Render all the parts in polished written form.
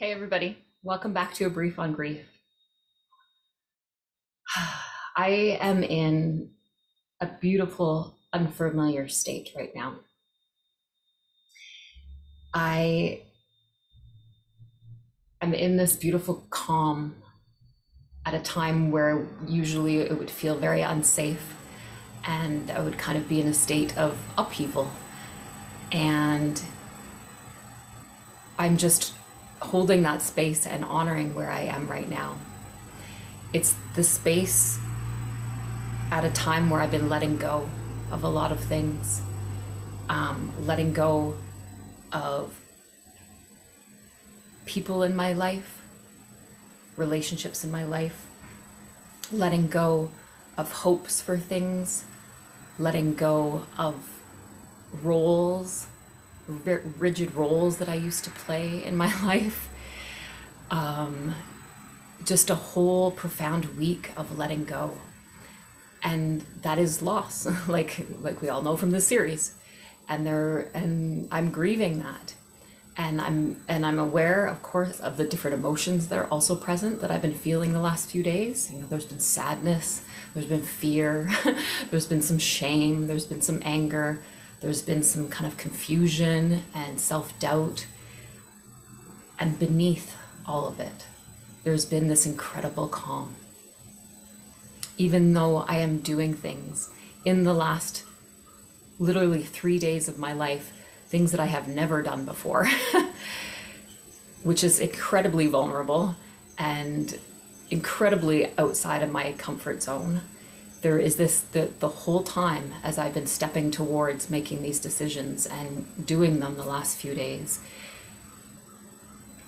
Hey everybody, welcome back to A Brief on Grief. I am in a beautiful, unfamiliar state right now. I am in this beautiful calm at a time where usually it would feel very unsafe and I would kind of be in a state of upheaval. And I'm just holding that space and honoring where I am right now. It's the space at a time where I've been letting go of a lot of things, letting go of people in my life, relationships in my life, letting go of hopes for things, letting go of roles, rigid roles that I used to play in my life. Just a whole profound week of letting go. And that is loss, like we all know from the series. And I'm grieving that. And I'm aware, of course, of the different emotions that are also present that I've been feeling the last few days. There's been sadness, there's been fear, there's been some shame, there's been some anger, there's been some kind of confusion and self-doubt. And beneath all of it, there's been this incredible calm. Even though I am doing things in the last literally 3 days of my life, things that I have never done before, which is incredibly vulnerable and incredibly outside of my comfort zone. There is this, the whole time as I've been stepping towards making these decisions and doing them the last few days,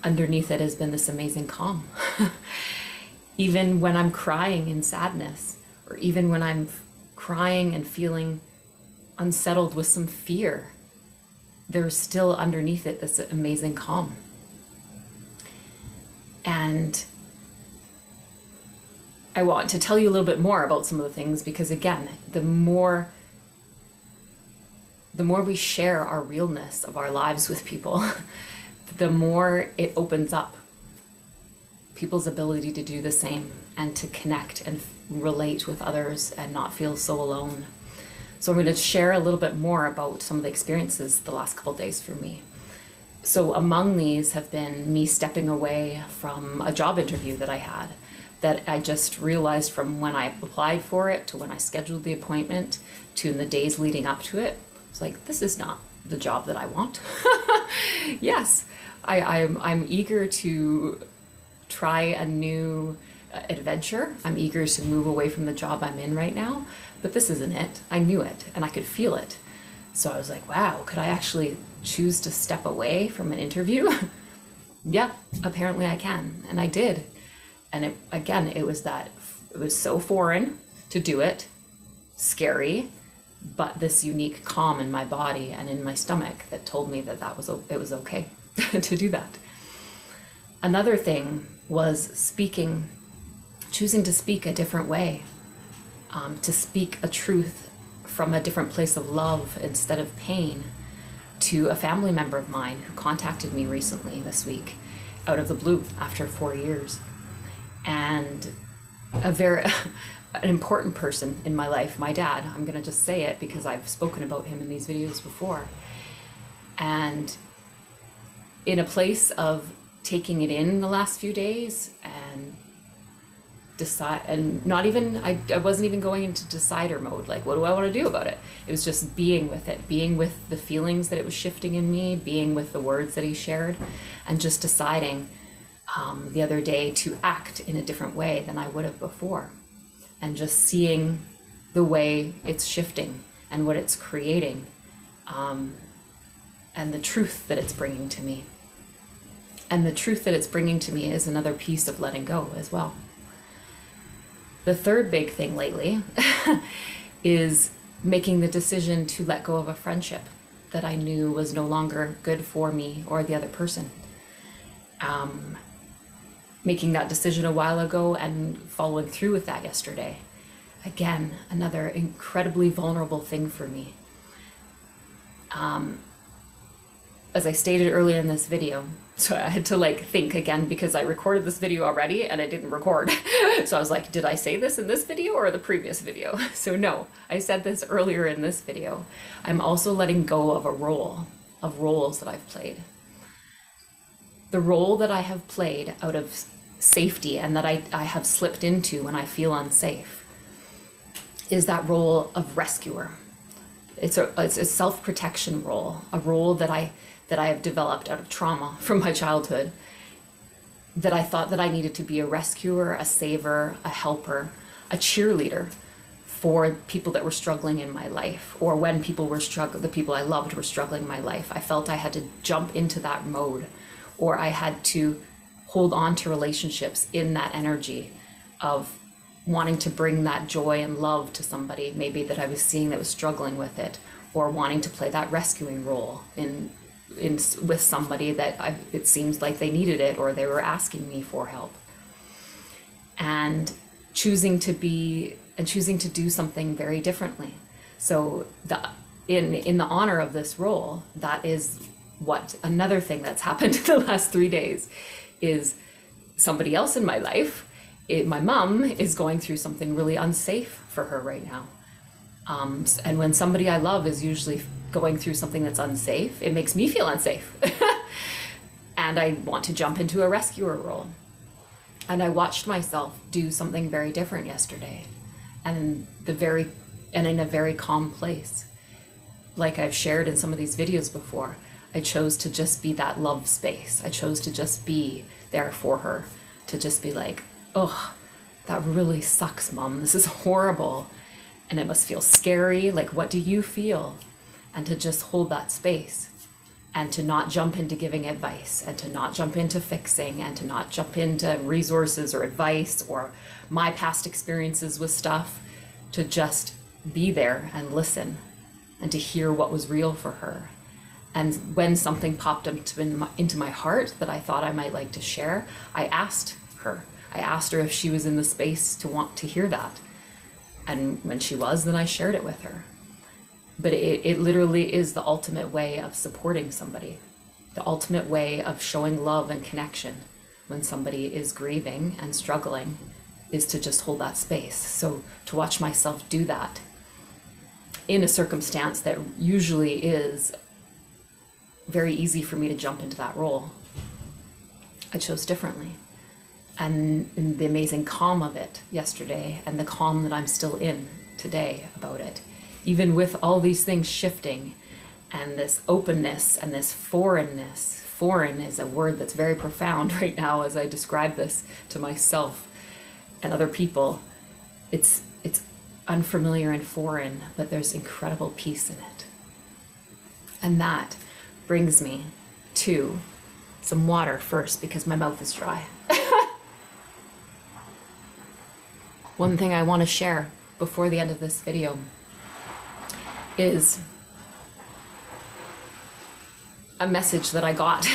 underneath it has been this amazing calm. Even when I'm crying in sadness, or even when I'm crying and feeling unsettled with some fear, there's still underneath it this amazing calm. And I want to tell you a little bit more about some of the things, because again, the more we share our realness of our lives with people, the more it opens up people's ability to do the same and to connect and relate with others and not feel so alone. So I'm going to share a little bit more about some of the experiences the last couple of days for me. So among these have been me stepping away from a job interview that I had, that I just realized from when I applied for it to when I scheduled the appointment to in the days leading up to it. It's like, this is not the job that I want. Yes, I'm eager to try a new adventure. I'm eager to move away from the job I'm in right now, but this isn't it. I knew it and I could feel it. So I was like, wow, could I actually choose to step away from an interview? Yeah, apparently I can. And I did. And it was so foreign to do it, scary, but this unique calm in my body and in my stomach that told me that it was okay to do that. Another thing was choosing to speak a different way, to speak a truth from a different place of love instead of pain, to a family member of mine who contacted me recently this week out of the blue after 4 years. And an important person in my life, my dad. I'm going to just say it because I've spoken about him in these videos before. And in a place of taking it in the last few days and I wasn't even going into decider mode, like, what do I want to do about it? It was just being with it, being with the feelings that it was shifting in me, being with the words that he shared, and just deciding the other day to act in a different way than I would have before, and just seeing the way it's shifting and what it's creating, and the truth that it's bringing to me. And the truth that it's bringing to me is another piece of letting go as well. The third big thing lately is making the decision to let go of a friendship that I knew was no longer good for me or the other person. Making that decision a while ago and following through with that yesterday. Again, another incredibly vulnerable thing for me. as I stated earlier in this video, so I had to like think again because I recorded this video already and I didn't record. So I was like, did I say this in this video or the previous video? So no, I said this earlier in this video. I'm also letting go of roles that I've played. The role that I have played out of safety and that I have slipped into when I feel unsafe is that role of rescuer. It's a self-protection role, a role that I have developed out of trauma from my childhood, that I thought that I needed to be a rescuer, a saver, a helper, a cheerleader for people that were struggling in my life, or when people were struggling, the people I loved were struggling in my life. I felt I had to jump into that mode, or I had to hold on to relationships in that energy of wanting to bring that joy and love to somebody maybe that I was seeing that was struggling with it, or wanting to play that rescuing role in with somebody that it seems like they needed it or they were asking me for help. And choosing to do something very differently. So in the honor of this role, that is what another thing that's happened in the last 3 days is somebody else in my life. My mom is going through something really unsafe for her right now. And when somebody I love is usually going through something that's unsafe, it makes me feel unsafe. And I want to jump into a rescuer role. And I watched myself do something very different yesterday, and in a very calm place. Like I've shared in some of these videos before, I chose to just be that love space. I chose to just be there for her, to just be like, oh, that really sucks, Mom. This is horrible. And it must feel scary. Like, what do you feel? And to just hold that space, and to not jump into giving advice, and to not jump into fixing, and to not jump into resources or advice or my past experiences with stuff, to just be there and listen and to hear what was real for her. And when something popped into my heart that I thought I might like to share, I asked her if she was in the space to want to hear that. And when she was, then I shared it with her. But it literally is the ultimate way of supporting somebody, the ultimate way of showing love and connection when somebody is grieving and struggling, is to just hold that space. So to watch myself do that in a circumstance that usually is very easy for me to jump into that role, I chose differently. And in the amazing calm of it yesterday, and the calm that I'm still in today about it, even with all these things shifting, and this openness and this foreignness. Foreign is a word that's very profound right now as I describe this to myself and other people. It's unfamiliar and foreign, but there's incredible peace in it. And that brings me to some water first, because my mouth is dry. One thing I want to share before the end of this video is a message that I got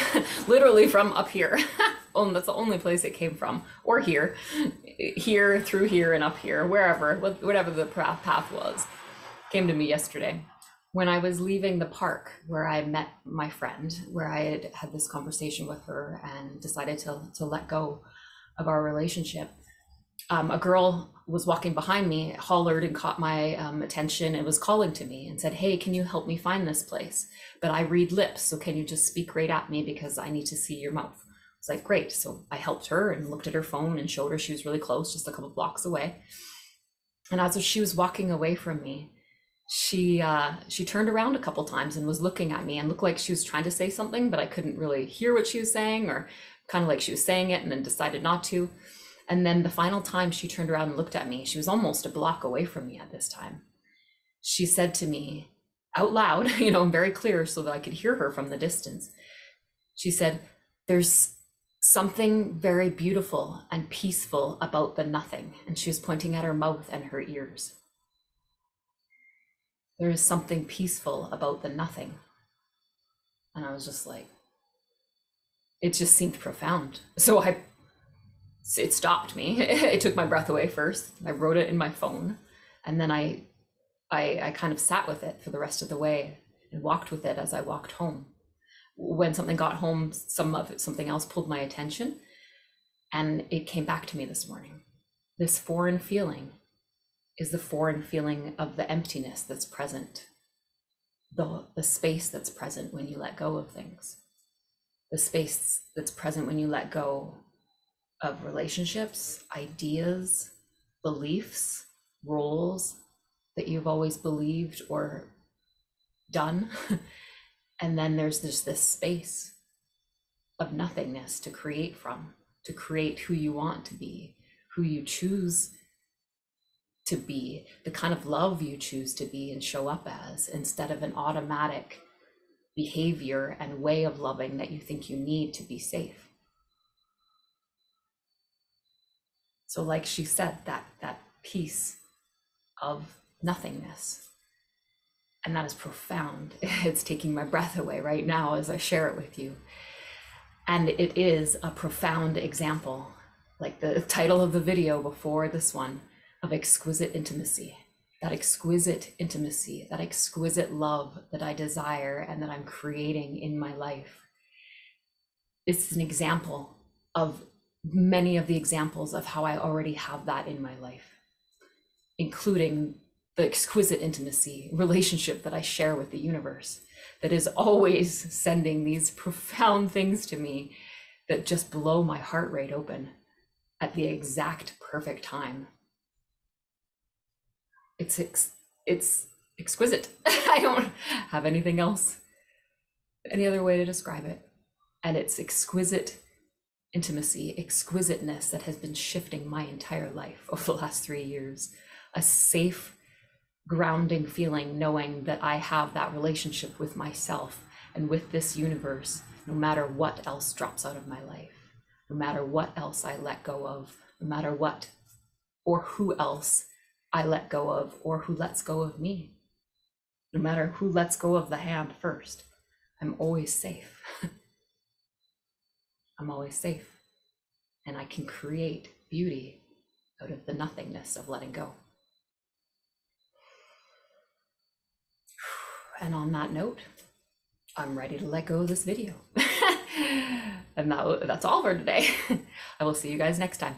literally from up here. Oh, that's the only place it came from, or here, through here, and up here, wherever, whatever the path was, came to me yesterday when I was leaving the park where I met my friend, where I had this conversation with her and decided to let go of our relationship. A girl was walking behind me, hollered and caught my attention, and was calling to me and said, "Hey, can you help me find this place? But I read lips, so can you just speak right at me because I need to see your mouth?" I was like, great. So I helped her and looked at her phone and showed her she was really close, just a couple blocks away. And as she was walking away from me, she turned around a couple times and was looking at me and looked like she was trying to say something, but I couldn't really hear what she was saying, or kind of like she was saying it and then decided not to. And then the final time she turned around and looked at me, she was almost a block away from me at this time. She said to me out loud, very clear so that I could hear her from the distance. She said, "There's something very beautiful and peaceful about the nothing." And she was pointing at her mouth and her ears. There is something peaceful about the nothing. And I was just like, it just seemed profound. So it stopped me. It took my breath away first. I wrote it in my phone, and then I kind of sat with it for the rest of the way and walked with it as I walked home. when something got home, something else pulled my attention, and it came back to me this morning. This foreign feeling is the foreign feeling of the emptiness that's present, the space that's present when you let go of things, the space that's present when you let go of relationships, ideas, beliefs, roles that you've always believed or done. And then there's just this space of nothingness to create from, to create who you want to be, who you choose to be, the kind of love you choose to be and show up as, instead of an automatic behavior and way of loving that you think you need to be safe. So like she said, that piece of nothingness, and that is profound. It's taking my breath away right now as I share it with you. And it is a profound example, like the title of the video before this one, of exquisite intimacy. That exquisite intimacy, that exquisite love that I desire and that I'm creating in my life. It's an example of many of the examples of how I already have that in my life, including the exquisite intimacy relationship that I share with the universe, that is always sending these profound things to me that just blow my heart rate open at the exact perfect time. It's exquisite. I don't have anything else, any other way to describe it. And it's exquisite intimacy, exquisiteness that has been shifting my entire life over the last 3 years. A safe, grounding feeling, knowing that I have that relationship with myself and with this universe, no matter what else drops out of my life, no matter what else I let go of, no matter what or who else I let go of or who lets go of me. No matter who lets go of the hand first, I'm always safe. I'm always safe. And I can create beauty out of the nothingness of letting go. And on that note, I'm ready to let go of this video. And that's all for today. I will see you guys next time.